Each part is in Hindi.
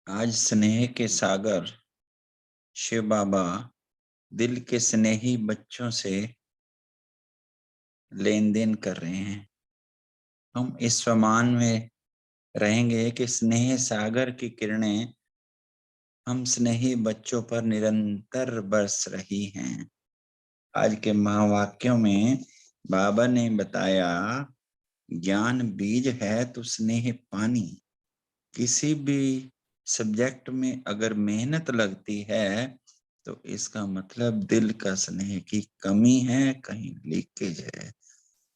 आज स्नेह के सागर शिव बाबा दिल के स्नेही बच्चों से लेन देन कर रहे हैं। हम इस स्वमान में रहेंगे कि स्नेह सागर की किरणें हम स्नेही बच्चों पर निरंतर बरस रही हैं। आज के महावाक्यों में बाबा ने बताया, ज्ञान बीज है तो स्नेह पानी। किसी भी सब्जेक्ट में अगर मेहनत लगती है तो इसका मतलब दिल का स्नेह की कमी है, कहीं लीकेज है।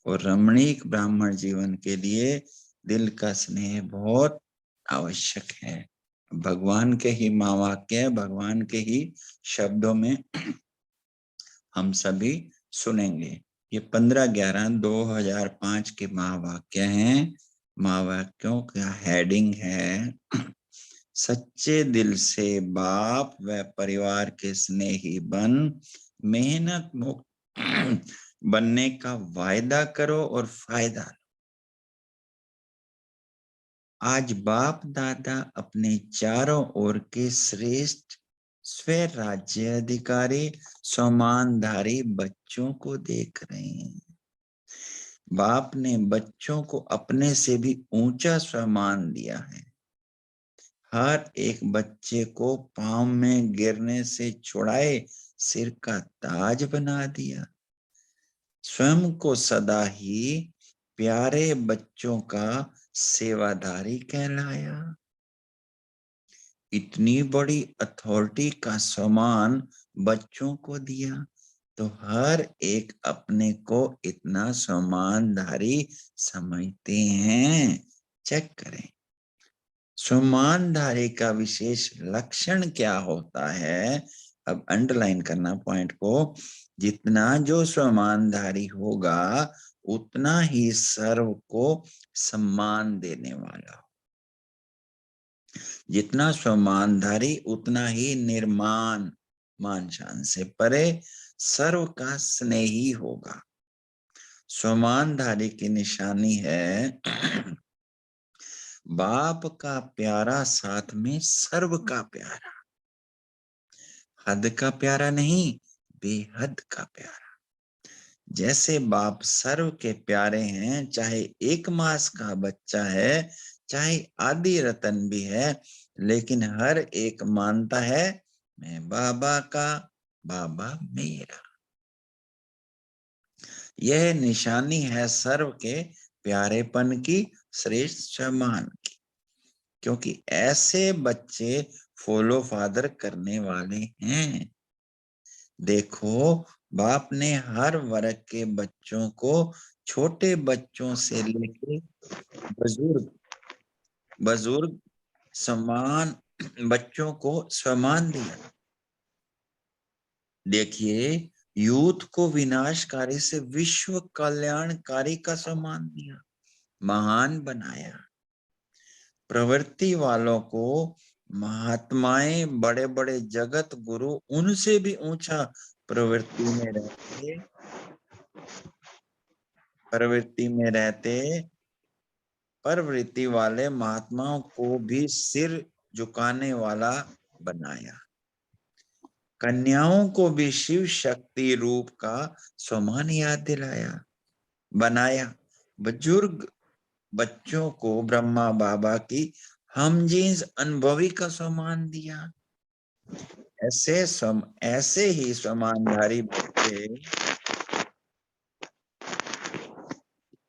और रमणीक ब्राह्मण जीवन के लिए दिल का स्नेह बहुत आवश्यक है। भगवान के ही महावाक्य, भगवान के ही शब्दों में हम सभी सुनेंगे। ये 15/11/2005 के महावाक्य हैं। महावाक्यों का हेडिंग है, सच्चे दिल से बाप व परिवार के स्नेही बन मेहनत मुक्त बनने का वायदा करो और फायदा लो। आज बाप दादा अपने चारों ओर के श्रेष्ठ स्वराज्य अधिकारी सम्मानधारी बच्चों को देख रहे हैं। बाप ने बच्चों को अपने से भी ऊंचा सम्मान दिया है। हर एक बच्चे को पांव में गिरने से छुड़ाए सिर का ताज बना दिया। स्वयं को सदा ही प्यारे बच्चों का सेवाधारी कहलाया। इतनी बड़ी अथॉरिटी का सम्मान बच्चों को दिया तो हर एक अपने को इतना सम्मानधारी समझते हैं। चेक करें, सम्मानधारी का विशेष लक्षण क्या होता है। अब अंडरलाइन करना पॉइंट को, जितना जो सम्मानधारी होगा उतना ही सर्व को सम्मान देने वाला। जितना सम्मानधारी उतना ही निर्माण, मान शान से परे सर्व का स्नेही होगा। सम्मानधारी की निशानी है बाप का प्यारा साथ में सर्व का प्यारा। हद का प्यारा नहीं, बेहद का प्यारा। जैसे बाप सर्व के प्यारे हैं, चाहे 1 मास का बच्चा है, चाहे आदि रतन भी है, लेकिन हर एक मानता है मैं बाबा का, बाबा मेरा। यह निशानी है सर्व के प्यारेपन की, श्रेष्ठ सम्मान की। क्योंकि ऐसे बच्चे फॉलो फादर करने वाले हैं। देखो, बाप ने हर वर्ग के बच्चों को, छोटे बच्चों से लेकर बुजुर्ग बुजुर्ग सम्मान, बच्चों को सम्मान दिया। देखिए, यूथ को विनाशकारी से विश्व कल्याणकारी का सम्मान दिया, महान बनाया। प्रवृत्ति वालों को महात्माएं, बड़े बड़े जगत गुरु, उनसे भी ऊंचा प्रवृत्ति में रहते प्रवृत्ति वाले महात्माओं को भी सिर झुकाने वाला बनाया। कन्याओं को भी शिव शक्ति रूप का सम्मान याद दिलाया, बनाया। बुजुर्ग बच्चों को ब्रह्मा बाबा की हमजीन्स अनुभवी का सम्मान दिया। ऐसे ही सम्मानधारी बच्चे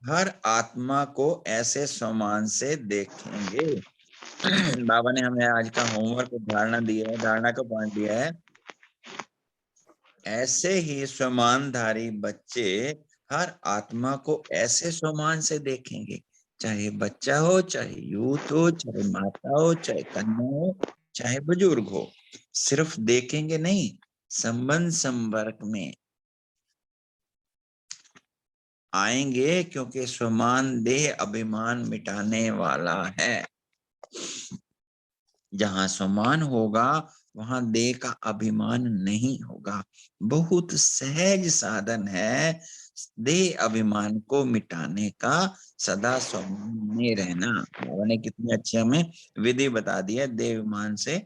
हर आत्मा को ऐसे सम्मान से देखेंगे। बाबा ने हमें आज का होमवर्क धारणा दिया है, धारणा का पॉइंट दिया है, ऐसे ही सम्मानधारी बच्चे हर आत्मा को ऐसे सम्मान से देखेंगे, चाहे बच्चा हो, चाहे यूथ हो, चाहे माता हो, चाहे कन्या हो, चाहे बुजुर्ग हो। सिर्फ देखेंगे नहीं, संबंध संपर्क में आएंगे, क्योंकि सम्मान देह अभिमान मिटाने वाला है। जहां सम्मान होगा वहां देह का अभिमान नहीं होगा। बहुत सहज साधन है देह अभिमान को मिटाने का सदा स्वाभिमान में रहना। बाबा ने कितनी अच्छी हमें विधि बता दी है देह अभिमान से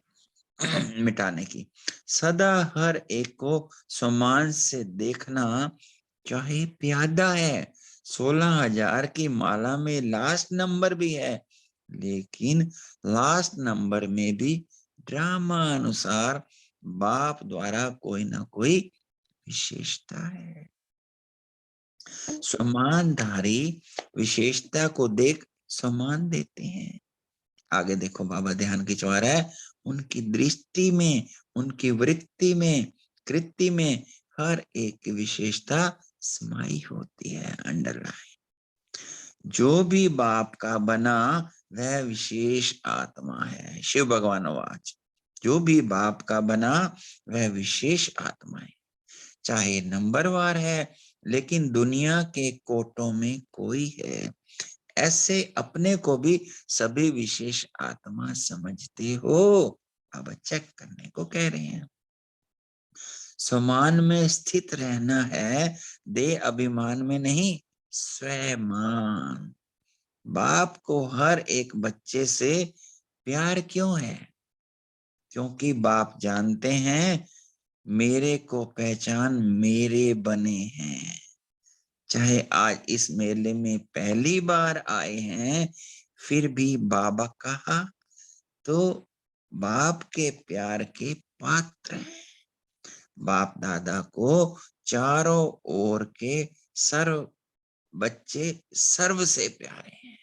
मिटाने की। सदा हर एक को सम्मान से देखना, चाहे प्यादा है, 16,000 की माला में लास्ट नंबर भी है, लेकिन लास्ट नंबर में भी ड्रामा अनुसार बाप द्वारा कोई ना कोई विशेषता है। सम्मानधारी विशेषता को देख सम्मान देते हैं। आगे देखो बाबा ध्यान खिंचवा रहा है, उनकी दृष्टि में, उनकी वृत्ति में, कृति में हर एक विशेषता समाई होती है। अंडरलाइन। जो भी बाप का बना वह विशेष आत्मा है। शिव भगवान वाच, जो भी बाप का बना वह विशेष आत्मा है। चाहे नंबरवार है, लेकिन दुनिया के कोटों में कोई है। ऐसे अपने को भी सभी विशेष आत्मा समझते हो? अब चेक करने को कह रहे हैं। समान में स्थित रहना है, देह अभिमान में नहीं, स्वमान। बाप को हर एक बच्चे से प्यार क्यों है? क्योंकि बाप जानते हैं मेरे को पहचान मेरे बने हैं। चाहे आज इस मेले में पहली बार आए हैं, फिर भी बाबा कहा तो बाप के प्यार के पात्र हैं। बाप दादा को चारों ओर के सर्व बच्चे सर्व से प्यारे हैं।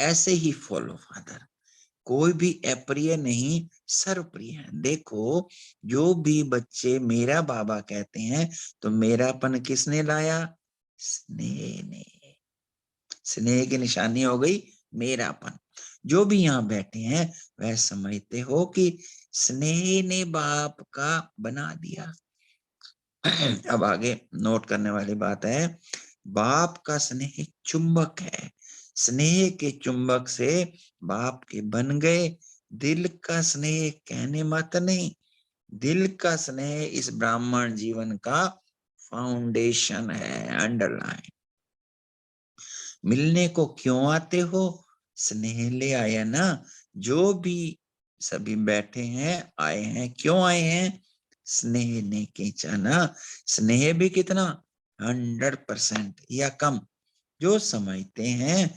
ऐसे ही फॉलो फादर, कोई भी अप्रिय नहीं, सर्वप्रिय है। देखो, जो भी बच्चे मेरा बाबा कहते हैं तो मेरापन किसने लाया? स्नेह ने। स्नेह की निशानी हो गई मेरापन। जो भी यहाँ बैठे हैं वह समझते हो कि स्नेह ने बाप का बना दिया। अब आगे नोट करने वाली बात है, बाप का स्नेह चुंबक है। स्नेह के चुंबक से बाप के बन गए। दिल का स्नेह कहने मत नहीं, दिल का स्नेह इस ब्राह्मण जीवन का फाउंडेशन है। अंडरलाइन। मिलने को क्यों आते हो? स्नेह ले आया ना। जो भी सभी बैठे हैं, आए हैं, क्यों आए हैं? स्नेह ने खींचा ना। स्नेह भी कितना? 100% या कम? जो समझते हैं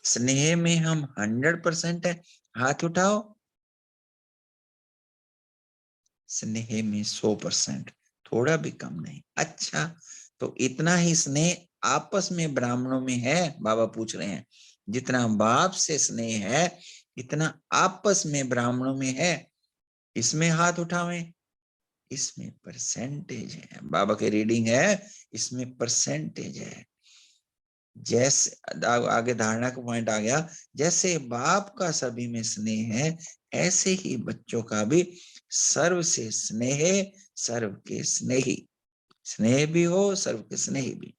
स्नेह में हम 100% है, हाथ उठाओ। स्नेह में 100%, थोड़ा भी कम नहीं। अच्छा, तो इतना ही स्नेह आपस में ब्राह्मणों में है? बाबा पूछ रहे हैं, जितना बाप से स्नेह है इतना आपस में ब्राह्मणों में है? इसमें हाथ उठावें। इसमें परसेंटेज है। बाबा की रीडिंग है, इसमें परसेंटेज है। जैसे आगे धारणा का पॉइंट आ गया, जैसे बाप का सभी में स्नेह है, ऐसे ही बच्चों का भी सर्व से स्नेह, सर्व के स्नेही। स्नेह भी हो, सर्व के स्नेही भी।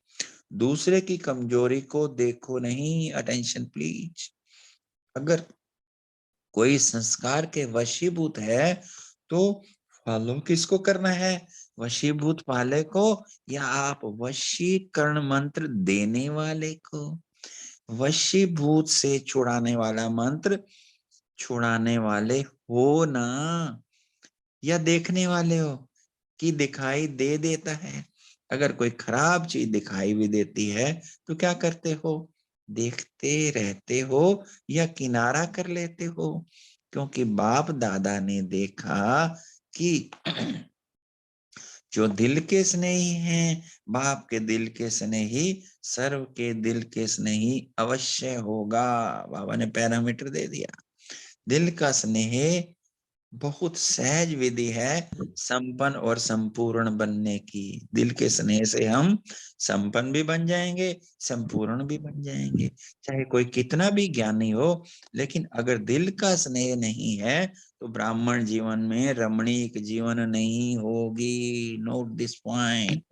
दूसरे की कमजोरी को देखो नहीं। Attention please. अगर कोई संस्कार के वशीभूत है तो फॉलो किसको करना है? वशीभूत वाले को, या आप वशीकरण मंत्र देने वाले को? वशीभूत से छुड़ाने वाला मंत्र छुड़ाने वाले हो ना, या देखने वाले हो कि दिखाई दे देता है? अगर कोई खराब चीज दिखाई भी देती है तो क्या करते हो? देखते रहते हो या किनारा कर लेते हो? क्योंकि बाप दादा ने देखा कि जो दिल के स्नेही हैं, बाप के दिल के स्नेही सर्व के दिल के स्नेही अवश्य होगा। बाबा ने पैरामीटर दे दिया। दिल का स्नेह बहुत सहज विधि है संपन्न और संपूर्ण बनने की। दिल के स्नेह से हम संपन्न भी बन जाएंगे, संपूर्ण भी बन जाएंगे। चाहे कोई कितना भी ज्ञानी हो, लेकिन अगर दिल का स्नेह नहीं है तो ब्राह्मण जीवन में रमणीक जीवन नहीं होगी। Note this point.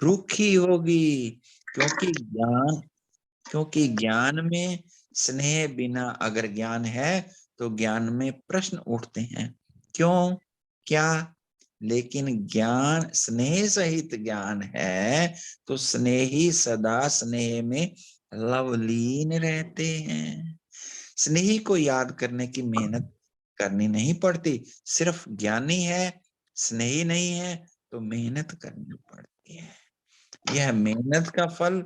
रूखी होगी, क्योंकि ज्ञान में स्नेह बिना अगर ज्ञान है तो ज्ञान में प्रश्न उठते हैं। क्यों? क्या? लेकिन ज्ञान स्नेह सहित ज्ञान है, तो स्नेही सदा स्नेह में लवलीन रहते हैं। स्नेही को याद करने की मेहनत करनी नहीं पड़ती, सिर्फ ज्ञानी है, स्नेही नहीं है तो मेहनत करनी पड़ती है। यह मेहनत का फल,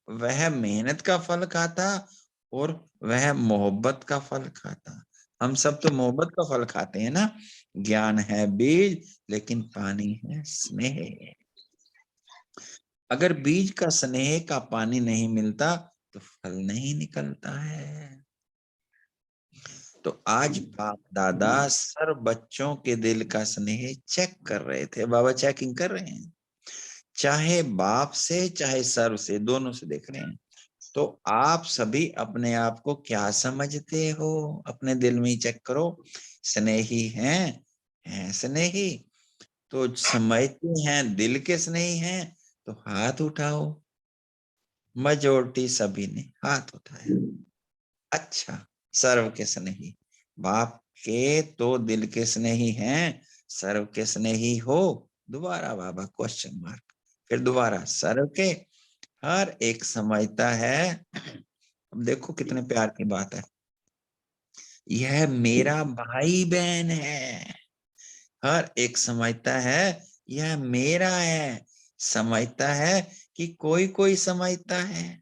वह मेहनत का फल खाता और वह मोहब्बत का फल खाता। हम सब तो मोहब्बत का फल खाते हैं ना। ज्ञान है बीज, लेकिन पानी है स्नेह। अगर बीज का स्नेह का पानी नहीं मिलता तो फल नहीं निकलता है। तो आज बाप दादा सर बच्चों के दिल का स्नेह चेक कर रहे थे। बाबा चेकिंग कर रहे हैं, चाहे बाप से चाहे सर से, दोनों से देख रहे हैं। तो आप सभी अपने आप को क्या समझते हो? अपने दिल में ही चेक करो। स्नेही हैं स्नेही? तो समझते हैं दिल के स्नेही हैं तो हाथ उठाओ। मेजोरिटी सभी ने हाथ उठाया। अच्छा, सर्व के स्नेही बाप के तो दिल के स्नेही हैं, सर्व के स्नेही हो? दोबारा बाबा क्वेश्चन मार्क, फिर दोबारा सर्व के। हर एक समझता है। अब देखो कितने प्यार की बात है, यह मेरा भाई बहन है। हर एक समझता है यह मेरा है, समझता है कि कोई कोई समझता है।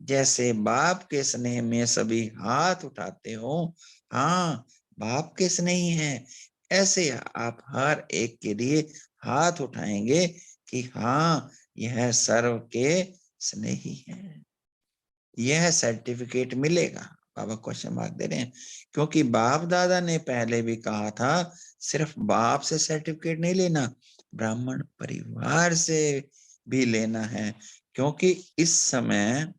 जैसे बाप के स्नेह में सभी हाथ उठाते हो, हाँ बाप के स्नेह है, ऐसे आप हर एक के लिए हाथ उठाएंगे कि हाँ यह सर्व के स्नेही है। यह सर्टिफिकेट मिलेगा। बाबा क्वेश्चन मार्क दे रहे हैं, क्योंकि बाप दादा ने पहले भी कहा था सिर्फ बाप से सर्टिफिकेट नहीं लेना, ब्राह्मण परिवार से भी लेना है। क्योंकि इस समय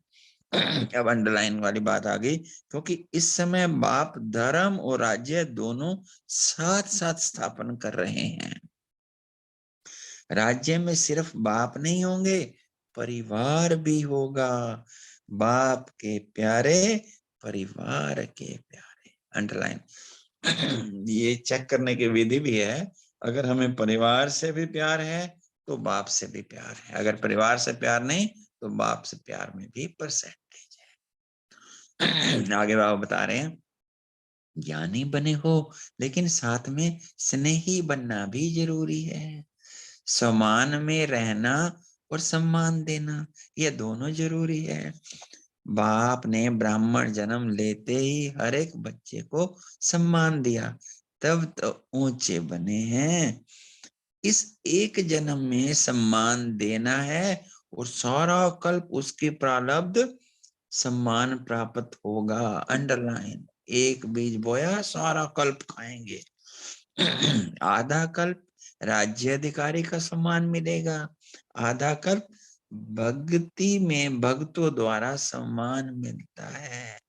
अब अंडरलाइन वाली बात आ गई, क्योंकि इस समय बाप धर्म और राज्य दोनों साथ साथ स्थापन कर रहे हैं। राज्य में सिर्फ बाप नहीं होंगे, परिवार भी होगा। बाप के प्यारे, परिवार के प्यारे। अंडरलाइन। ये चेक करने की विधि भी है। अगर हमें परिवार से भी प्यार है तो बाप से भी प्यार है, अगर परिवार से प्यार नहीं तो बाप से प्यार में भी परसेंटेज है। आगे बाबा बता रहे हैं, ज्ञानी बने हो लेकिन साथ में स्नेही बनना भी जरूरी है। समान में रहना और सम्मान देना, ये दोनों जरूरी है। बाप ने ब्राह्मण जन्म लेते ही हर एक बच्चे को सम्मान दिया, तब तो ऊंचे बने हैं। इस एक जन्म में सम्मान देना है और सारा कल्प उसके प्रारब्ध सम्मान प्राप्त होगा। अंडरलाइन, एक बीज बोया सारा कल्प खाएंगे। आधा कल्प राज्य अधिकारी का सम्मान मिलेगा, आधा कल्प भक्ति में भक्तों द्वारा सम्मान मिलता है।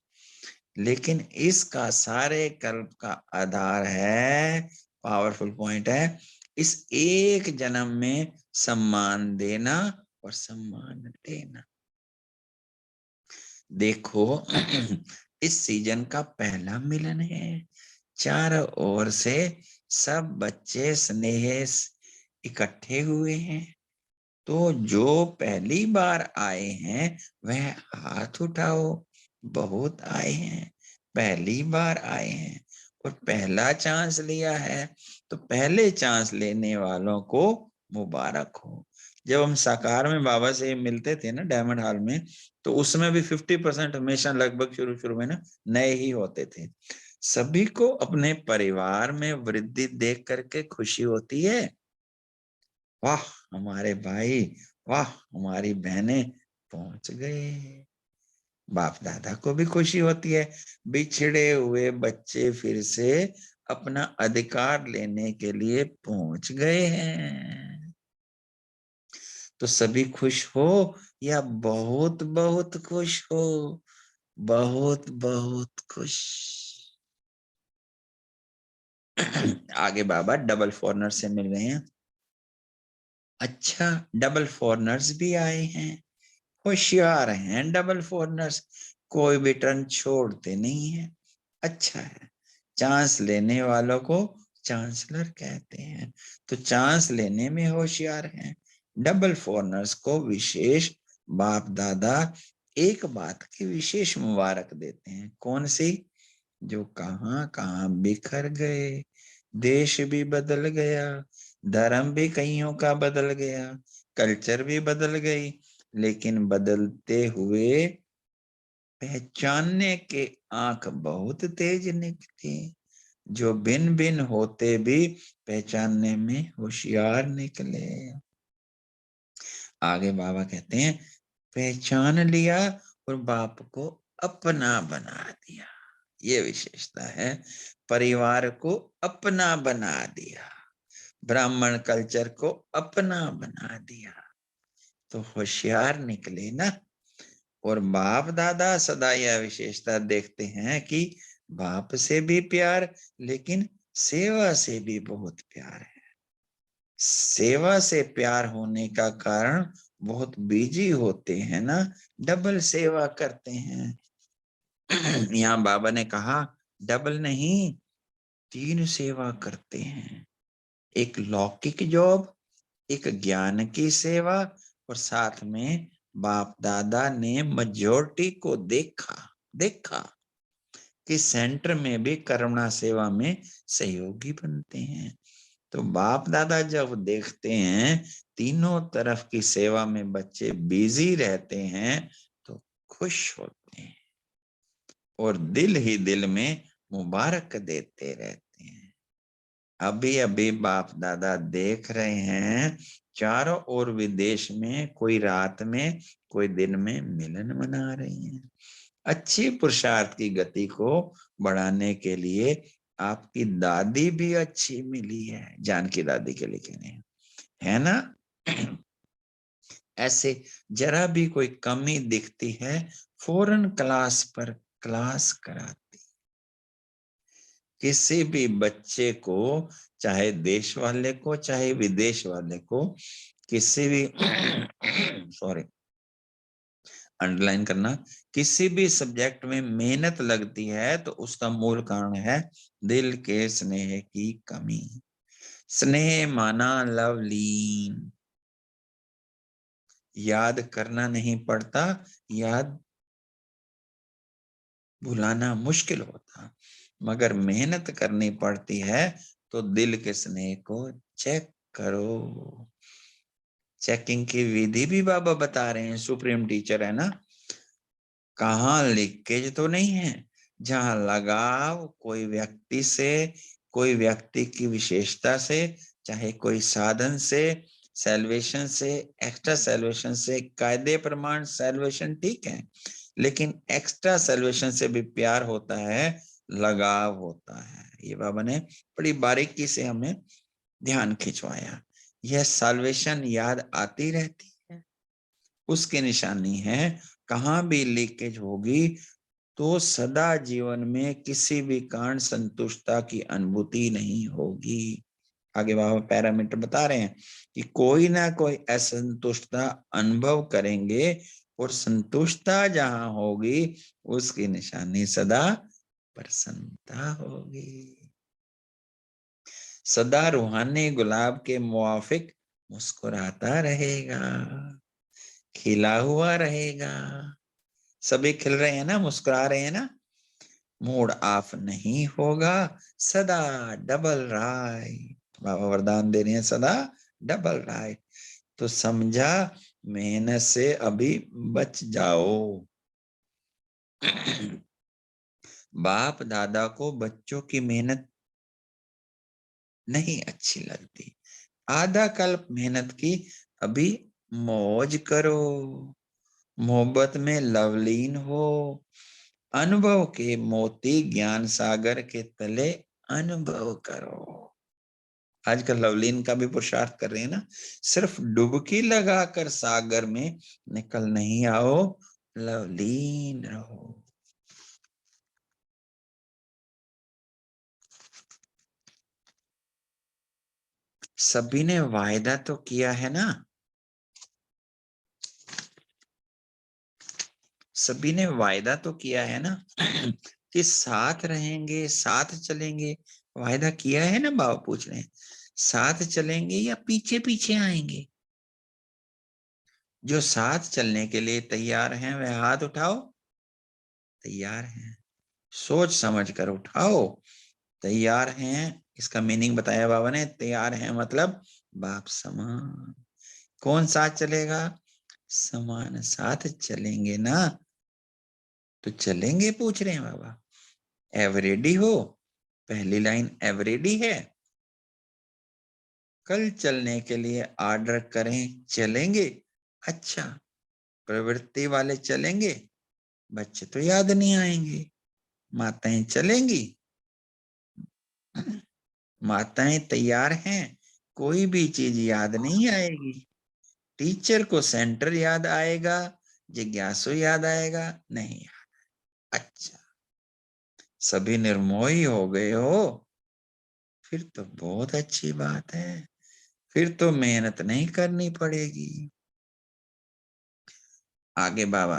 लेकिन इसका सारे कल्प का आधार है, पावरफुल पॉइंट है, इस एक जन्म में सम्मान देना और सम्मान देना। देखो इस सीजन का पहला मिलन है, चारों ओर से सब बच्चे स्नेह इकट्ठे हुए हैं। तो जो पहली बार आए हैं वह हाथ उठाओ। बहुत आए हैं, पहली बार आए हैं और पहला चांस लिया है, तो पहले चांस लेने वालों को मुबारक हो। जब हम साकार में बाबा से मिलते थे ना डायमंड हॉल में, तो उसमें भी 50% हमेशा लगभग शुरू शुरू में ना नए ही होते थे। सभी को अपने परिवार में वृद्धि देख करके खुशी होती है। वाह हमारे भाई, वाह हमारी बहनें पहुंच गए। बाप दादा को भी खुशी होती है, बिछड़े हुए बच्चे फिर से अपना अधिकार लेने के लिए पहुंच गए हैं। तो सभी खुश हो या बहुत बहुत खुश हो? बहुत बहुत खुश। आगे बाबा डबल फॉरनर से मिल रहे हैं। अच्छा, डबल फॉरनर्स भी आए हैं, होशियार हैं डबल फॉरनर्स, कोई भी टर्न छोड़ते नहीं है। अच्छा है, चांस लेने वालों को चांसलर कहते हैं। तो चांस लेने में होशियार हैं। डबल फॉरनर्स को विशेष बाप दादा एक बात की विशेष मुबारक देते हैं। कौन सी? जो कहां कहां बिखर गए, देश भी बदल गया, धर्म भी कईयों का बदल गया, कल्चर भी बदल गई, लेकिन बदलते हुए पहचानने के आंख बहुत तेज निकली। जो भिन्न भिन्न होते भी पहचानने में होशियार निकले। आगे बाबा कहते हैं, पहचान लिया और बाप को अपना बना दिया। ये विशेषता है, परिवार को अपना बना दिया, ब्राह्मण कल्चर को अपना बना दिया, तो होशियार निकले ना। और बाप दादा सदा यह विशेषता देखते हैं कि बाप से भी प्यार, लेकिन सेवा से भी बहुत प्यार है। सेवा से प्यार होने का कारण बहुत बिजी होते हैं ना, डबल सेवा करते हैं। यहाँ बाबा ने कहा डबल नहीं, 3 सेवा करते हैं। एक लौकिक जॉब, एक ज्ञान की सेवा, और साथ में बाप दादा ने मेजॉरिटी को देखा कि सेंटर में भी करुणा सेवा में सहयोगी बनते हैं। तो बाप दादा जब देखते हैं तीनों तरफ की सेवा में बच्चे बिजी रहते हैं तो खुश होते हैं और दिल ही दिल में मुबारक देते रहते हैं। अभी अभी बाप दादा देख रहे हैं चारों ओर विदेश में कोई रात में कोई दिन में मिलन मना रही हैं। अच्छी पुरुषार्थ की गति को बढ़ाने के लिए आपकी दादी भी अच्छी मिली है। जानकी दादी के लिए कह रहे हैं, है ना। ऐसे जरा भी कोई कमी दिखती है, फौरन क्लास पर क्लास कराती। किसी भी बच्चे को, चाहे देश वाले को चाहे विदेश वाले को, किसी भी सॉरी अंडरलाइन करना, किसी भी सब्जेक्ट में मेहनत लगती है तो उसका मूल कारण है दिल के स्नेह की कमी। स्नेह माना लवलीन, याद करना नहीं पड़ता, याद भुलाना मुश्किल होता, मगर मेहनत करनी पड़ती है। तो दिल के स्नेह को चेक करो। चेकिंग की विधि भी बाबा बता रहे हैं, सुप्रीम टीचर है ना। कहाँ लीकेज तो नहीं है, जहां लगाव कोई व्यक्ति से, कोई व्यक्ति की विशेषता से, चाहे कोई साधन से, सैल्वेशन से, एक्स्ट्रा सैल्वेशन से, कायदे प्रमाण सैल्वेशन ठीक है, लेकिन एक्स्ट्रा सैल्वेशन से भी प्यार होता है, लगाव होता है। ये बाबा ने बड़ी बारीकी से हमें ध्यान खिंचवाया। यह सैल्वेशन याद आती रहती है, उसकी निशानी है। कहाँ भी लीकेज होगी तो सदा जीवन में किसी भी कारण संतुष्टता की अनुभूति नहीं होगी। आगे बाबा पैरामीटर बता रहे हैं कि कोई ना कोई असंतुष्टता अनुभव करेंगे, और संतुष्टता जहां होगी उसकी निशानी सदा प्रसन्नता होगी। सदा रूहानी गुलाब के मुआफिक मुस्कुराता रहेगा, खिला हुआ रहेगा। सभी खिल रहे हैं ना, मुस्कुरा रहे हैं ना। मूड ऑफ नहीं होगा, सदा डबल राइट। बाबा वरदान दे रहे हैं, सदा डबल राइट। तो समझा, मेहनत से अभी बच जाओ। बाप दादा को बच्चों की मेहनत नहीं अच्छी लगती। आधा कल्प मेहनत की, अभी मौज करो, मोहब्बत में लवलीन हो, अनुभव के मोती ज्ञान सागर के तले अनुभव करो। आजकल लवलीन का भी पुरुषार्थ कर रहे हैं ना, सिर्फ डुबकी लगाकर सागर में निकल नहीं आओ, लवलीन रहो। सभी ने वायदा तो किया है ना, सभी ने वायदा तो किया है ना कि साथ रहेंगे, साथ चलेंगे, वायदा किया है ना, बाबा पूछ रहे हैं, साथ चलेंगे या पीछे पीछे आएंगे? जो साथ चलने के लिए तैयार हैं वह हाथ उठाओ। तैयार हैं, सोच समझ कर उठाओ। तैयार हैं, इसका मीनिंग बताया बाबा ने। तैयार हैं मतलब बाप समान। कौन साथ चलेगा? समान साथ चलेंगे ना, तो चलेंगे पूछ रहे हैं बाबा। एवरेडी हो, पहली लाइन एवरेडी है। कल चलने के लिए ऑर्डर करें, चलेंगे। अच्छा, प्रवृत्ति वाले चलेंगे, बच्चे तो याद नहीं आएंगे। माताएं चलेंगी, माताएं तैयार हैं, कोई भी चीज याद नहीं आएगी। टीचर को सेंटर याद आएगा, जिज्ञासु याद आएगा नहीं। अच्छा, सभी निर्मोही हो गए हो, फिर तो बहुत अच्छी बात है, फिर तो मेहनत नहीं करनी पड़ेगी। आगे बाबा,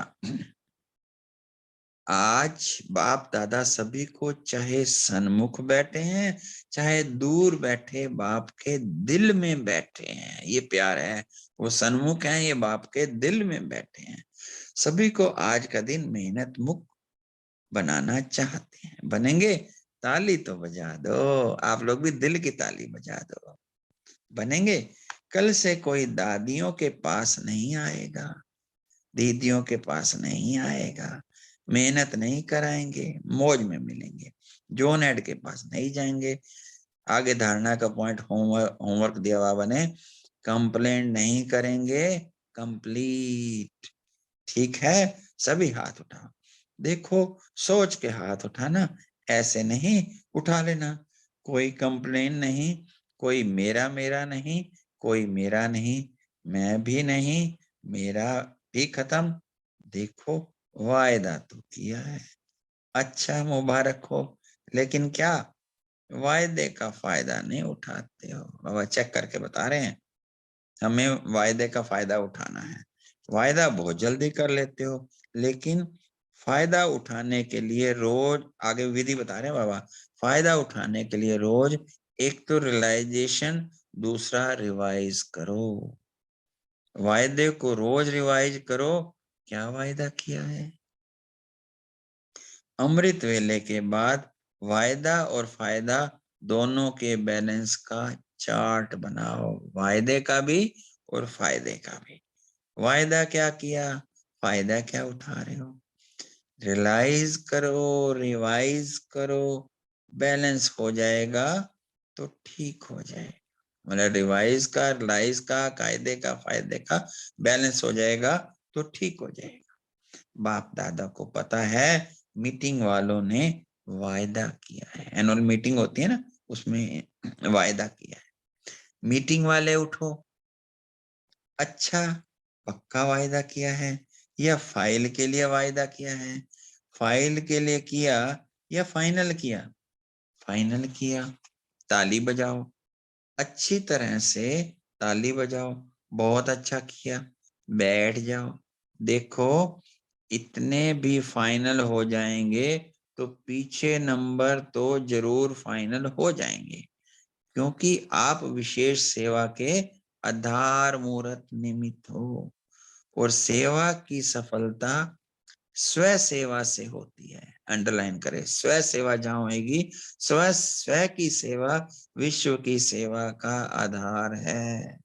आज बाप दादा सभी को, चाहे सन्मुख बैठे हैं चाहे दूर बैठे, बाप के दिल में बैठे हैं। ये प्यार है, वो सन्मुख हैं, ये बाप के दिल में बैठे हैं। सभी को आज का दिन मेहनत मुक्त बनाना चाहते हैं। बनेंगे? ताली तो बजा दो, आप लोग भी दिल की ताली बजा दो। बनेंगे? कल से कोई दादियों के पास नहीं आएगा, दीदियों के पास नहीं आएगा, मेहनत नहीं कराएंगे, मौज में मिलेंगे। जॉन एड के पास नहीं जाएंगे। आगे धारणा का पॉइंट, होमवर्क दिया बाबा ने, कंप्लेंट नहीं करेंगे, कंप्लीट। ठीक है, सभी हाथ उठाओ। देखो, सोच के हाथ उठाना, ऐसे नहीं उठा लेना। कोई कंप्लेन नहीं, कोई मेरा मेरा नहीं, कोई मेरा नहीं, मैं भी नहीं, मेरा भी खत्म। देखो, वायदा तो किया है, अच्छा मुबारक हो, लेकिन क्या वायदे का फायदा नहीं उठाते हो? बाबा चेक करके बता रहे हैं, हमें वायदे का फायदा उठाना है। वायदा बहुत जल्दी कर लेते हो, लेकिन फायदा उठाने के लिए रोज, आगे विधि बता रहे हैं बाबा, फायदा उठाने के लिए रोज एक तो रियलाइजेशन, दूसरा रिवाइज करो। वायदे को रोज रिवाइज करो, क्या वायदा किया है। अमृत वेले के बाद वायदा और फायदा दोनों के बैलेंस का चार्ट बनाओ, वायदे का भी और फायदे का भी। वायदा क्या किया, फायदा क्या उठा रहे हो, रियलाइज करो, रिवाइज करो, बैलेंस हो जाएगा तो ठीक हो जाएगा। मतलब रिवाइज का, रियलाइज का, कायदे का, फायदे का बैलेंस हो जाएगा तो ठीक हो जाएगा। बाप दादा को पता है, मीटिंग वालों ने वायदा किया है, एनुअल मीटिंग होती है ना, उसमें वायदा किया है। मीटिंग वाले उठो। अच्छा, पक्का वायदा किया है या फाइल के लिए वायदा किया है? फाइल के लिए किया या फाइनल किया? फाइनल किया। ताली बजाओ, अच्छी तरह से ताली बजाओ, बहुत अच्छा किया। बैठ जाओ। देखो, इतने भी फाइनल हो जाएंगे तो पीछे नंबर तो जरूर फाइनल हो जाएंगे, क्योंकि आप विशेष सेवा के आधार मूर्त निमित्त हो, और सेवा की सफलता स्व सेवा से होती है। अंडरलाइन करें, स्व सेवा जहां होगी, स्व स्व की सेवा विश्व की सेवा का आधार है।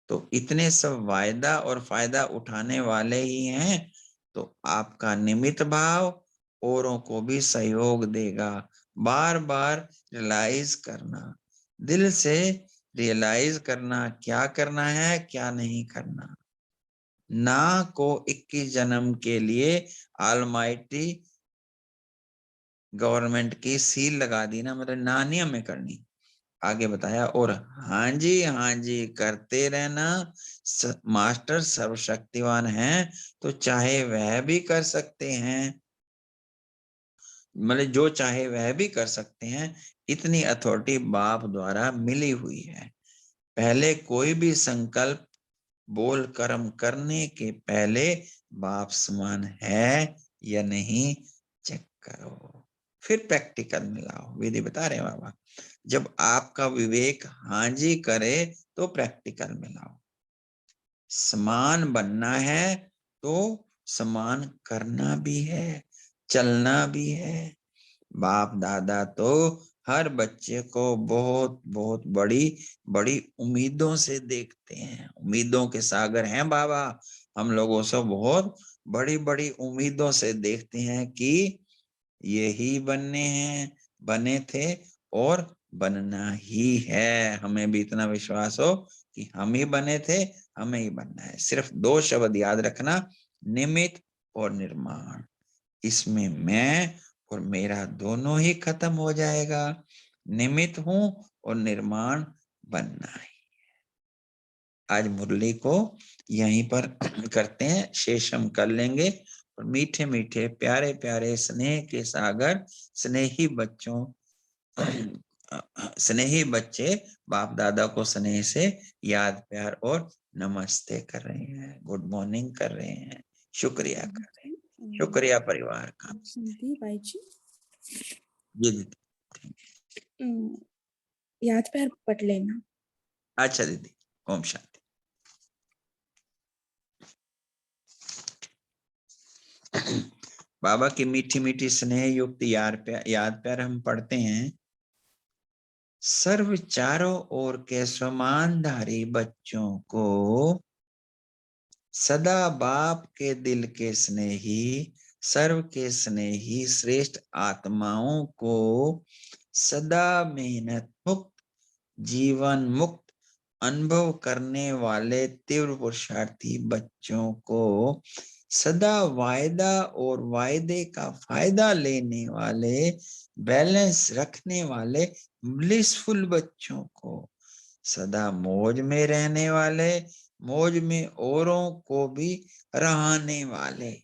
तो इतने सब वायदा और फायदा उठाने वाले ही हैं, तो आपका निमित्त भाव औरों को भी सहयोग देगा। बार बार रियलाइज करना, दिल से रियलाइज करना, क्या करना है क्या नहीं करना। ना को 21 जन्म के लिए ऑलमाइटी गवर्नमेंट की सील लगा दी ना, मतलब ना नहीं हमें करनी। आगे बताया, और हाँ जी करते रहना। मास्टर सर्वशक्तिवान हैं, तो चाहे वह भी कर सकते हैं, मतलब जो चाहे वह भी कर सकते हैं। इतनी अथॉरिटी बाप द्वारा मिली हुई है। पहले कोई भी संकल्प बोल कर्म करने के पहले बाप समान है या नहीं चेक करो, फिर प्रैक्टिकल में लाओ। विधि बता रहे हैं बाबा, जब आपका विवेक हाँ जी करे तो प्रैक्टिकल में लाओ। समान बनना है तो समान करना भी है, चलना भी है। बाप दादा तो हर बच्चे को बहुत बहुत बड़ी बड़ी उम्मीदों से देखते हैं। उम्मीदों के सागर हैं बाबा, हम लोगों से बहुत बड़ी बड़ी उम्मीदों से देखते हैं कि यही बनने हैं, बने थे और बनना ही है। हमें भी इतना विश्वास हो कि हम ही बने थे, हमें ही बनना है। सिर्फ 2 शब्द याद रखना, निमित्त और निर्माण। इसमें मैं और मेरा दोनों ही खत्म हो जाएगा। निमित्त हूं और निर्माण बनना है। आज मुरली को यहीं पर करते हैं, शेष हम कर लेंगे। और मीठे मीठे प्यारे प्यारे स्नेह के सागर स्नेही बच्चों स्नेही बच्चे बाप दादा को स्नेह से याद प्यार और नमस्ते कर रहे हैं, गुड मॉर्निंग कर रहे हैं, शुक्रिया कर रहे हैं। शुक्रिया परिवार का। भाई जी जी दीदी, याद प्यार पढ़ लेना। अच्छा दीदी, ओम शांति। बाबा की मीठी मीठी स्नेह युक्त याद प्यार हम पढ़ते हैं। सर्व चारों ओर के समानधारी बच्चों को सदा बाप के दिल के स्नेही, सर्व के स्नेही श्रेष्ठ आत्माओं को सदा मेहनत मुक्त, जीवन मुक्त अनुभव करने वाले तीव्र पुरुषार्थी बच्चों को सदा वायदा और वायदे का फायदा लेने वाले, बैलेंस रखने वाले ब्लिसफुल बच्चों को सदा मौज में रहने वाले, मौज में औरों को भी रहने वाले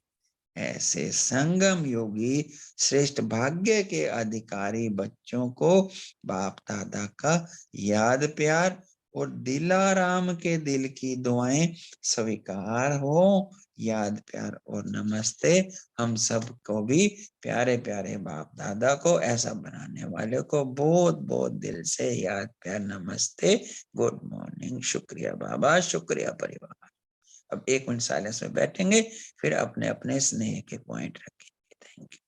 ऐसे संगम योगी श्रेष्ठ भाग्य के अधिकारी बच्चों को बाप दादा का याद प्यार और दिलाराम के दिल की दुआएं स्वीकार हो। याद प्यार और नमस्ते हम सब को भी प्यारे प्यारे बाप दादा को ऐसा बनाने वाले को बहुत बहुत दिल से याद प्यार नमस्ते, गुड मॉर्निंग, शुक्रिया बाबा, शुक्रिया परिवार। अब 1 मिनट साइलेंस में बैठेंगे, फिर अपने अपने स्नेह के पॉइंट रखेंगे। Thank you.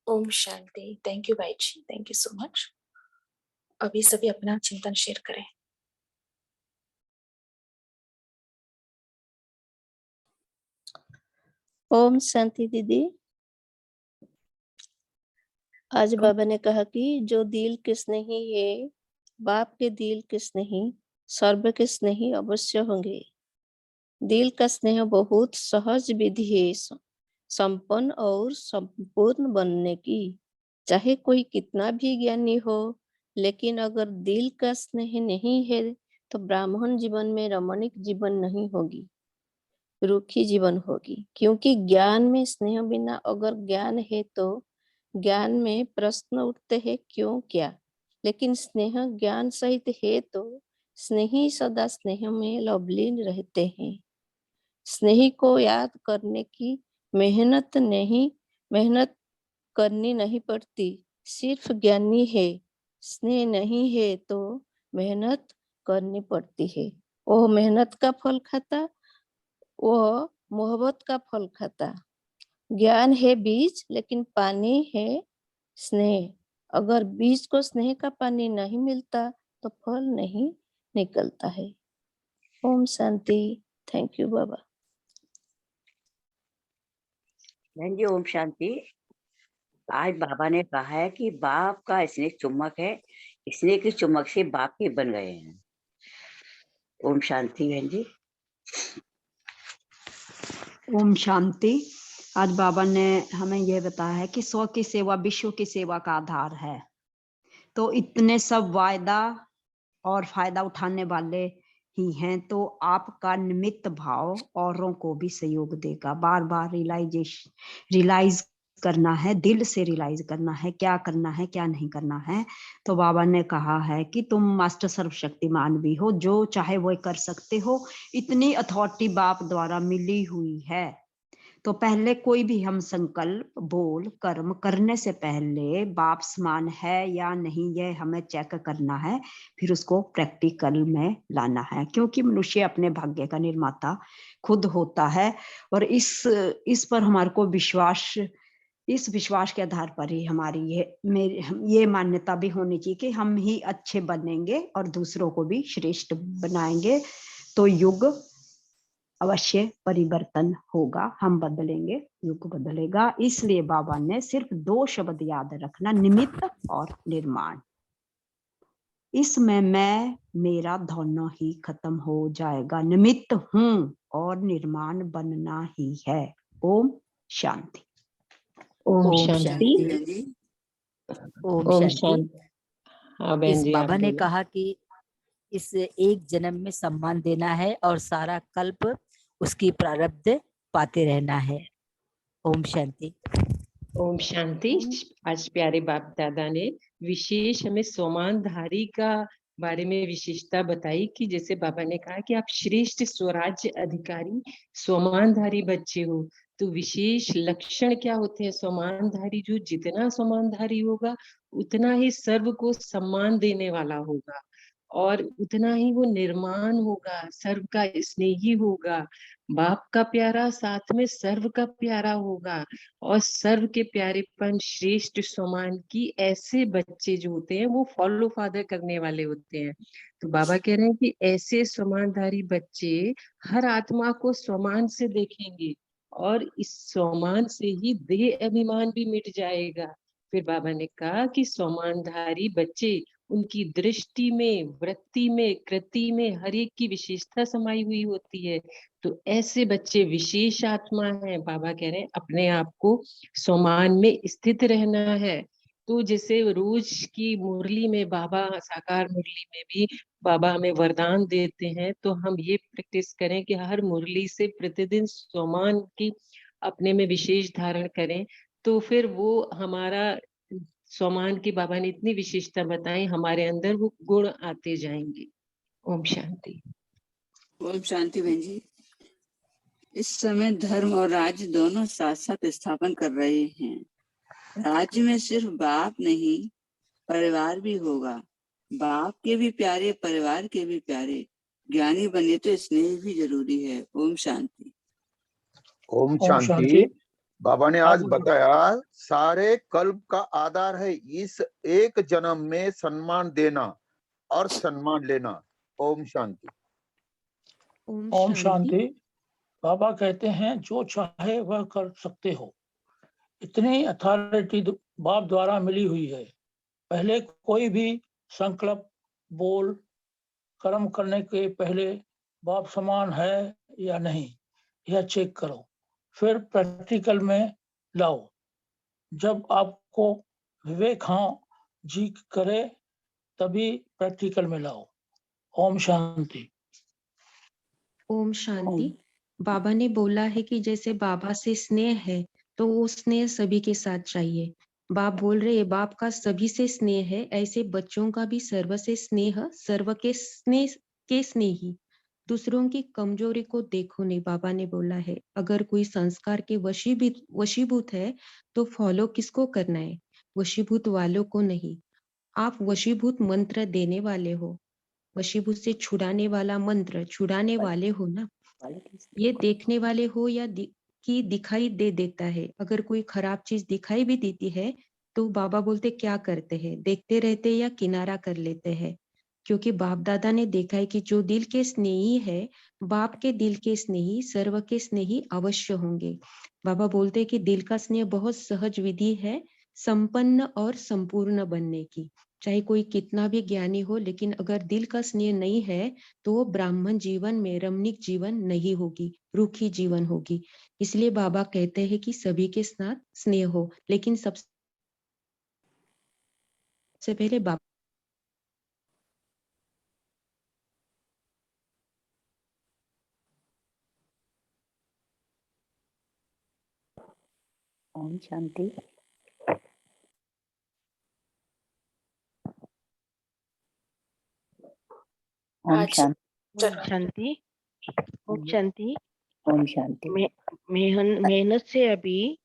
ओम शांति। थैंक यू भाई जी, थैंक यू सो मच। अभी सभी अपना चिंतन शेयर करें। ओम शांति दीदी। आज बाबा ने कहा कि जो दिल के स्नेही है, बाप के दिल के स्नेही सर्व के स्नेही अवश्य होंगे। दिल का स्नेह बहुत सहज विधि है संपन्न और संपूर्ण बनने की। चाहे कोई कितना भी ज्ञानी हो, लेकिन अगर दिल का स्नेह नहीं है तो ब्राह्मण जीवन में रमणीक जीवन नहीं होगी, रूखी जीवन होगी। क्योंकि ज्ञान में स्नेह बिना अगर ज्ञान है तो ज्ञान में प्रश्न उठते हैं क्यों क्या, लेकिन स्नेह ज्ञान सहित है तो स्नेही सदा स्नेह में लवलीन रहते हैं। स्नेही को याद करने की मेहनत करनी नहीं पड़ती, सिर्फ ज्ञानी है। स्नेह नहीं है तो मेहनत करनी पड़ती है। वो मेहनत का फल खाता, वो मोहब्बत का फल खाता। ज्ञान है बीज, लेकिन पानी है स्नेह। अगर बीज को स्नेह का पानी नहीं मिलता तो फल नहीं निकलता है। ओम शांति। थैंक यू बाबा। बहन जी ओम शांति। आज बाबा ने कहा है कि बाप का स्नेह चुम्बक है, स्नेह की चुम्बक से बाप के बन गए हैं। ओम शांति बहन जी। ओम शांति। आज बाबा ने हमें यह बताया है कि 100 की सेवा विश्व की सेवा का आधार है। तो इतने सब वायदा और फायदा उठाने वाले ही हैं, तो आपका निमित्त भाव औरों को भी सहयोग देगा। बार बार रियलाइज करना है, दिल से रियलाइज करना है क्या करना है क्या नहीं करना है। तो बाबा ने कहा है कि तुम मास्टर सर्वशक्तिमान भी हो, जो चाहे वो कर सकते हो। इतनी अथॉरिटी बाप द्वारा मिली हुई है। तो पहले कोई भी हम संकल्प बोल कर्म करने से पहले बाप समान है या नहीं, यह हमें चेक करना है, फिर उसको प्रैक्टिकल में लाना है। क्योंकि मनुष्य अपने भाग्य का निर्माता खुद होता है। और इस पर हमारे को इस विश्वास के आधार पर ही हमारी ये मान्यता भी होनी चाहिए कि हम ही अच्छे बनेंगे और दूसरों को भी श्रेष्ठ बनाएंगे। तो युग अवश्य परिवर्तन होगा, हम बदलेंगे, युग बदलेगा। इसलिए बाबा ने सिर्फ 2 शब्द याद रखना, निमित्त और निर्माण। इसमें मैं मेरा दोनों ही खत्म हो जाएगा। निमित्त हूं और निर्माण बनना ही है। ओम शांति। ओम ओम शांति। शांति। ओम ओम शांति। शांति। हाँ बहन इस जी, आप बाबा ने बोलो। कहा कि इस एक जन्म में सम्मान देना है और सारा कल्प उसकी प्रारब्ध पाते रहना है। ओम शांति। ओम शांति। आज प्यारे बाप दादा ने विशेष हमें सोमानधारी का बारे में विशेषता बताई कि जैसे बाबा ने कहा कि आप श्रेष्ठ स्वराज्य अधिकारी सोमानधारी बच्चे हो। तो विशेष लक्षण क्या होते हैं सोमानधारी? जो जितना सोमानधारी होगा उतना ही सर्व को सम्मान देने वाला होगा और उतना ही वो निर्माण होगा, सर्व का स्नेही होगा, बाप का प्यारा साथ में सर्व का प्यारा होगा और सर्व के प्यारेपन श्रेष्ठ समान की ऐसे बच्चे जो होते हैं वो फॉलो फादर करने वाले होते हैं। तो बाबा कह रहे हैं कि ऐसे समानधारी बच्चे हर आत्मा को समान से देखेंगे और इस समान से ही देह अभिमान भी मिट जाएगा। फिर बाबा ने कहा कि समानधारी बच्चे उनकी दृष्टि में, वृत्ति में, कृति में हर एक की विशेषता समाई हुई होती है। तो ऐसे बच्चे विशेष आत्मा हैं। बाबा कह रहे हैं अपने आप को समान में स्थित रहना है। तो जैसे रोज की मुरली में बाबा, साकार मुरली में भी बाबा हमें वरदान देते हैं, तो हम ये प्रैक्टिस करें कि हर मुरली से प्रतिदिन समान की अपने में विशेष धारण करें। तो फिर वो हमारा समान की बाबा ने इतनी विशेषता बताई, हमारे अंदर वो गुण आते जाएंगे। ओम शांति। ओम शांति बहन जी। इस समय धर्म और राज्य दोनों साथ साथ स्थापन कर रहे हैं। राज्य में सिर्फ बाप नहीं, परिवार भी होगा। बाप के भी प्यारे, परिवार के भी प्यारे। ज्ञानी बने तो स्नेह भी जरूरी है। ओम शांति। ओम शांति। बाबा ने आज बताया सारे कल्प का आधार है इस एक जन्म में सम्मान देना और सम्मान लेना। ओम शांति। ओम शांति। बाबा कहते हैं जो चाहे वह कर सकते हो। इतनी अथॉरिटी बाप द्वारा मिली हुई है। पहले कोई भी संकल्प बोल कर्म करने के पहले बाप समान है या नहीं, यह चेक करो, फिर प्रैक्टिकल में लाओ। जब आपको विवेक हाँ जी करे तभी प्रैक्टिकल में लाओ। ओम शांति। ओम शांति। बाबा ने बोला है कि जैसे बाबा से स्नेह है तो वो स्नेह सभी के साथ चाहिए। बाप बोल रहे हैं बाप का सभी से स्नेह है, ऐसे बच्चों का भी सर्व से स्नेह, सर्व के स्नेही। दूसरों की कमजोरी को देखो नहीं, बाबा ने बोला है। अगर कोई संस्कार के वशीभूत है तो फॉलो किसको करना है? वशीभूत वालों को नहीं। आप वशीभूत मंत्र देने वाले हो, वशीभूत से छुड़ाने वाला मंत्र छुड़ाने वाले हो ना। ये देखने वाले हो या कि दिखाई दे देता है। अगर कोई खराब चीज दिखाई भी देती है तो बाबा बोलते क्या करते हैं? देखते रहते या किनारा कर लेते हैं? क्योंकि बाप दादा ने देखा है कि जो दिल के स्नेही है, बाप के दिल के स्नेही सर्व के स्नेही अवश्य होंगे। बाबा बोलते हैं कि दिल का स्नेह बहुत सहज विधि है संपन्न और संपूर्ण बनने की। चाहे कोई कितना भी ज्ञानी हो, लेकिन अगर दिल का स्नेह नहीं है तो वो ब्राह्मण जीवन में रमणीक जीवन नहीं होगी, रूखी जीवन होगी। इसलिए बाबा कहते हैं कि सभी के साथ स्नेह हो, लेकिन सबसे पहले बाबा ओम शांति। ओम आज शांति। जरूर शांति। ओम शांति। ओम शांति। मेहनत से अभी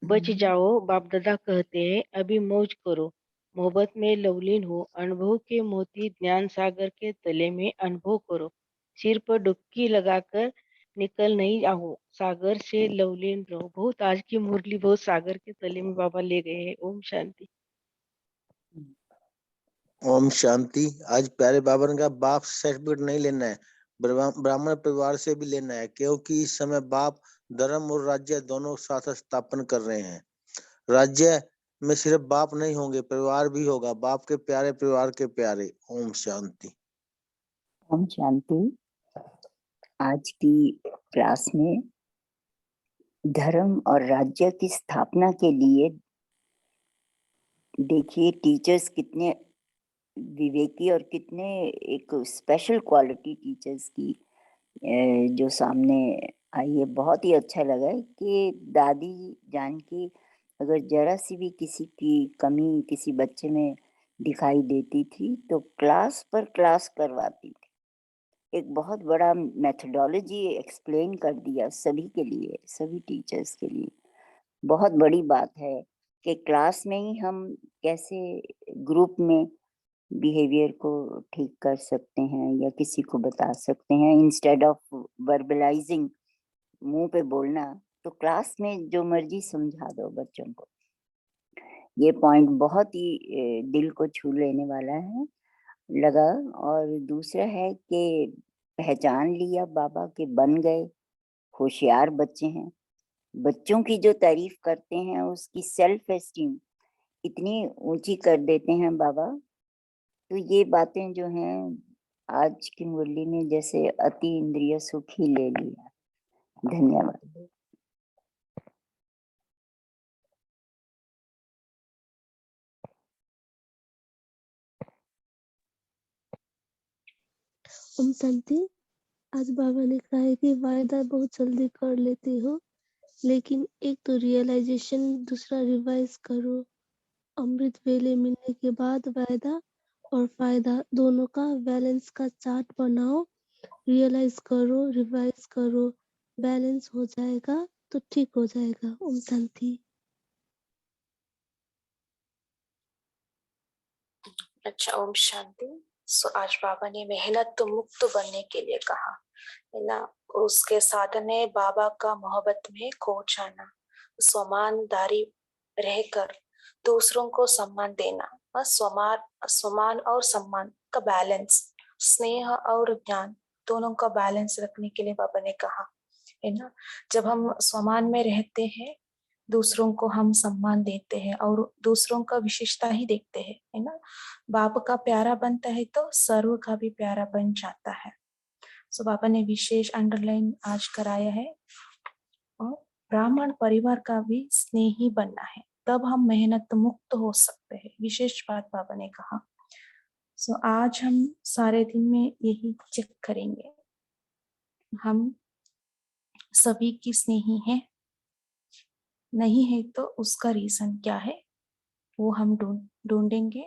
बच जाओ, बाप दादा कहते हैं अभी मौज करो, मोहब्बत में लवलीन हो, अनुभव के मोती ज्ञान सागर के तले में अनुभव करो, सिर पर डुबकी लगाकर निकल नहीं आओ, सागर से लवलीन रहो। बहुत आज की मुरली बहुत सागर के तले में बाबा ले गए हैं। ओम शांति। ओम शांति। आज प्यारे बाबा ने कहा बाप से सर्टिफिकेट नहीं लेना है, ब्राह्मण परिवार से भी लेना है, क्योंकि इस समय बाप धर्म और राज्य दोनों साथ स्थापन कर रहे हैं। राज्य में सिर्फ बाप नहीं होंगे, परिवार भी होगा, बाप के प्यारे परिवार के प्यारे। ओम शांति। ओम शांति। आज की क्लास में धर्म और राज्य की स्थापना के लिए देखिए टीचर्स कितने विवेकी और कितने एक स्पेशल क्वालिटी टीचर्स की जो सामने आई है। बहुत ही अच्छा लगा कि दादी जान की अगर जरा सी भी किसी की कमी किसी बच्चे में दिखाई देती थी तो क्लास पर क्लास करवाती थी। एक बहुत बड़ा मेथोडोलॉजी एक्सप्लेन कर दिया सभी के लिए, सभी टीचर्स के लिए। बहुत बड़ी बात है कि क्लास में ही हम कैसे ग्रुप में बिहेवियर को ठीक कर सकते हैं या किसी को बता सकते हैं, इंस्टेड ऑफ वर्बलाइजिंग, मुंह पे बोलना, तो क्लास में जो मर्जी समझा दो बच्चों को। ये पॉइंट बहुत ही दिल को छू लेने वाला है लगा। और दूसरा है कि पहचान लिया बाबा के बन गए होशियार बच्चे हैं। बच्चों की जो तारीफ करते हैं उसकी सेल्फ एस्टीम इतनी ऊंची कर देते हैं बाबा। तो ये बातें जो हैं आज की मुरली में जैसे अति इंद्रिय सुख ही ले लिया। धन्यवाद। ओम शांति। आज बाबा ने कहा है कि वायदा बहुत जल्दी कर लेते हो, लेकिन एक तो रियलाइजेशन, दूसरा रिवाइज करो। अमृत वेले मिलने के बाद वायदा और फायदा दोनों का बैलेंस का चार्ट बनाओ। रियलाइज करो, रिवाइज करो, बैलेंस हो जाएगा तो ठीक हो जाएगा। ओम शांति। अच्छा, ओम शांति। सो आज बाबा ने मेहनत तो मुक्त बनने के लिए कहा है ना। उसके साधन है बाबा का मोहब्बत में खो जाना, स्वमानदारी रहकर दूसरों को सम्मान देना, स्वमान और सम्मान का बैलेंस, स्नेह और ज्ञान दोनों का बैलेंस रखने के लिए बाबा ने कहा है ना। जब हम स्वमान में रहते हैं, दूसरों को हम सम्मान देते हैं और दूसरों का विशेषता ही देखते हैं, है ना। बाप का प्यारा बनता है तो सर्व का भी प्यारा बन जाता है। सो बाबा ने विशेष अंडरलाइन आज कराया है, और ब्राह्मण परिवार का भी स्नेही बनना है, तब हम मेहनत मुक्त हो सकते हैं। विशेष बात बाबा ने कहा। सो आज हम सारे दिन में यही चेक करेंगे, हम सभी की स्नेही है नहीं है तो उसका रीजन क्या है वो हम ढूंढेंगे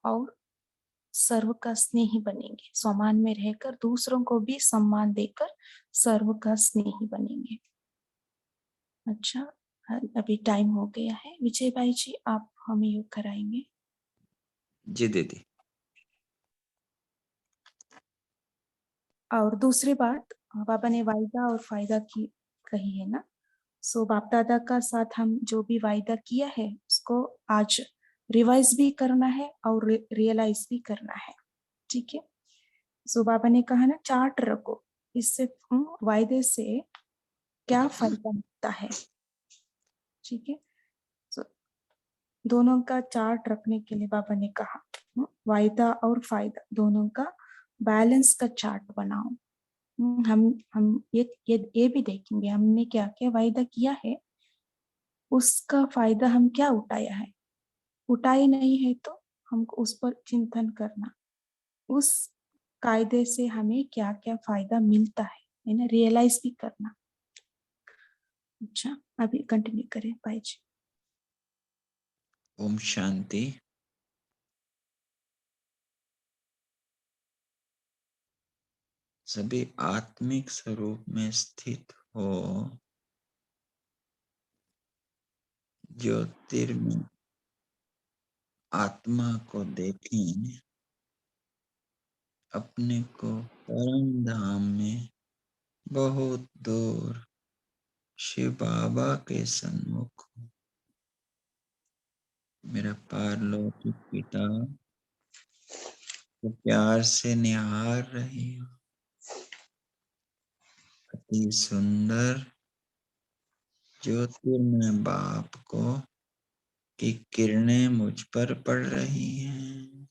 और सर्व का स्नेही बनेंगे। सम्मान में रहकर दूसरों को भी सम्मान देकर सर्व का स्नेही बनेंगे। अच्छा, अभी टाइम हो गया है। विजय भाई जी, आप हमें योग कराएंगे। जी दीदी। और दूसरी बात, बाबा ने वायदा और फायदा की कही है ना। सो बाप दादा का साथ हम जो भी वायदा किया है उसको आज रिवाइज भी करना है और रियलाइज भी करना है। ठीक है। सो बाबा ने कहा ना चार्ट रखो, इससे वायदे से क्या फायदा मिलता है। ठीक है, सो दोनों का चार्ट रखने के लिए बाबा ने कहा वायदा और फायदा दोनों का बैलेंस का चार्ट बनाओ। हम ये भी देखेंगे हमने क्या क्या वायदा किया है, उसका फायदा हम क्या उठाया है, उठाई नहीं है तो हमको उस पर चिंतन करना, उस कायदे से हमें क्या क्या फायदा मिलता है ना, रियलाइज भी करना। अच्छा, अभी कंटिन्यू करें भाई जी। ओम शांति। सभी आत्मिक स्वरूप में स्थित हो, ज्योतिर्मय आत्मा को देखें, अपने को परम धाम में बहुत दूर शिव बाबा के सन्मुख मेरा पारलौकिक पिता को प्यार से निहार रही हो। अति सुंदर ज्योतिर्मय बाप को की किरणें मुझ पर पड़ रही हैं।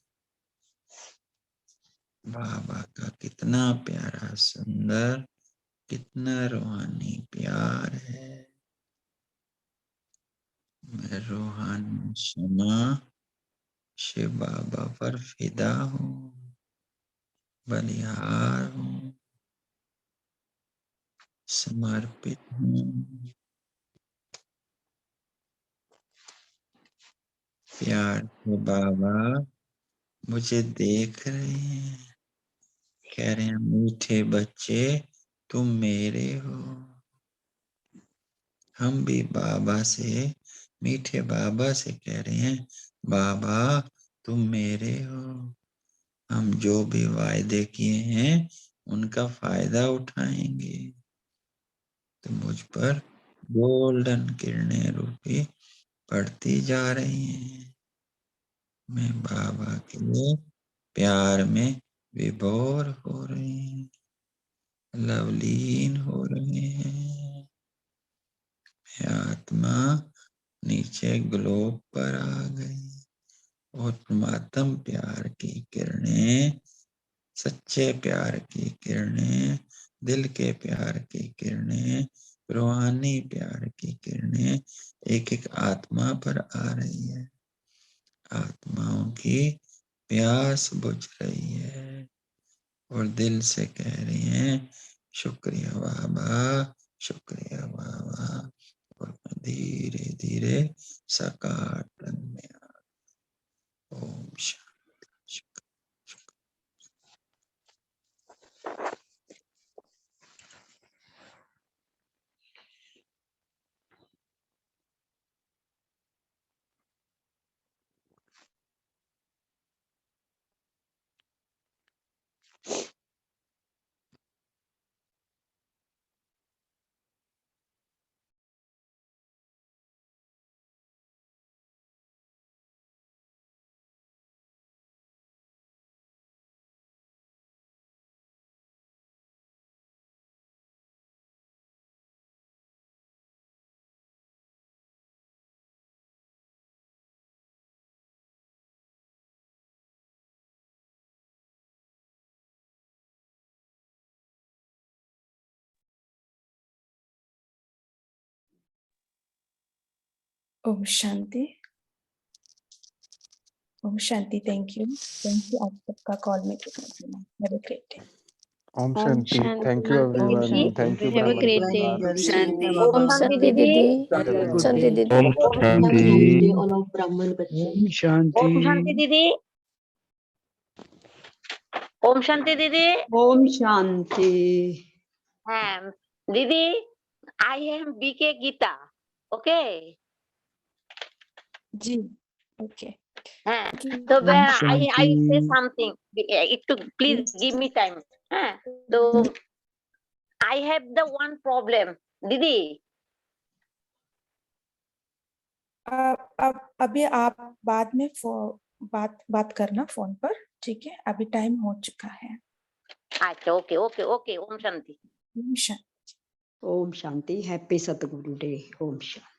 बाबा का कितना प्यारा सुंदर, कितना रूहानी प्यार है। मैं रूहानी क्षमा शिव बाबा पर फिदा हूँ, बलिहार हूँ, समर्पित हूँ। प्यार से बाबा मुझे देख रहे हैं, कह रहे हैं मीठे बच्चे तुम मेरे हो। हम भी बाबा से, मीठे बाबा से कह रहे हैं बाबा तुम मेरे हो। हम जो भी वायदे किए हैं उनका फायदा उठाएंगे। तो मुझ पर गोल्डन किरणें रूपी पड़ती जा रही हैं। मैं बाबा के प्यार में विभोर हो रहे हैं, लवलीन हो रहे हैं। मैं आत्मा नीचे ग्लोब पर आ गई और परमात्म प्यार की किरणें, सच्चे प्यार की किरणें, दिल के प्यार की किरणें, रूहानी प्यार की किरणें एक एक आत्मा पर आ रही है। आत्माओं की प्यास बुझ रही है और दिल से कह रही हैं शुक्रिया बाबा, शुक्रिया बाबा। और मैं धीरे धीरे साकार तन में आ। ओम शांति। ओम शांति। ओम शांति। थैंक यू आप सबका कॉल में जुड़ने के लिए। Have a great day. Om Om Shanti. Thank you Shanti. Om everyone. Thank you have a Brahman great day. परिvar. शांति ओम शांति दीदी। Have a Om good Shanti day. दीदी। ओम शांति। ऑल ऑफ ब्राह्मण बच्चे। ओम शांति। ओम शांति दीदी। ओम शांति दीदी। ओम शांति। दीदी I am BK Geeta. Okay जी ओके। तो Om I Shanti. I say something it please give me time. तो I have the one problem दीदी। अब अभी आप बाद में बात करना फोन पर, ठीक है? अभी टाइम हो चुका है। अच्छा, okay okay okay. Om Shanti. Om शांति। ओम शांति। हैप्पी सतगुरु डे। ओम शांति।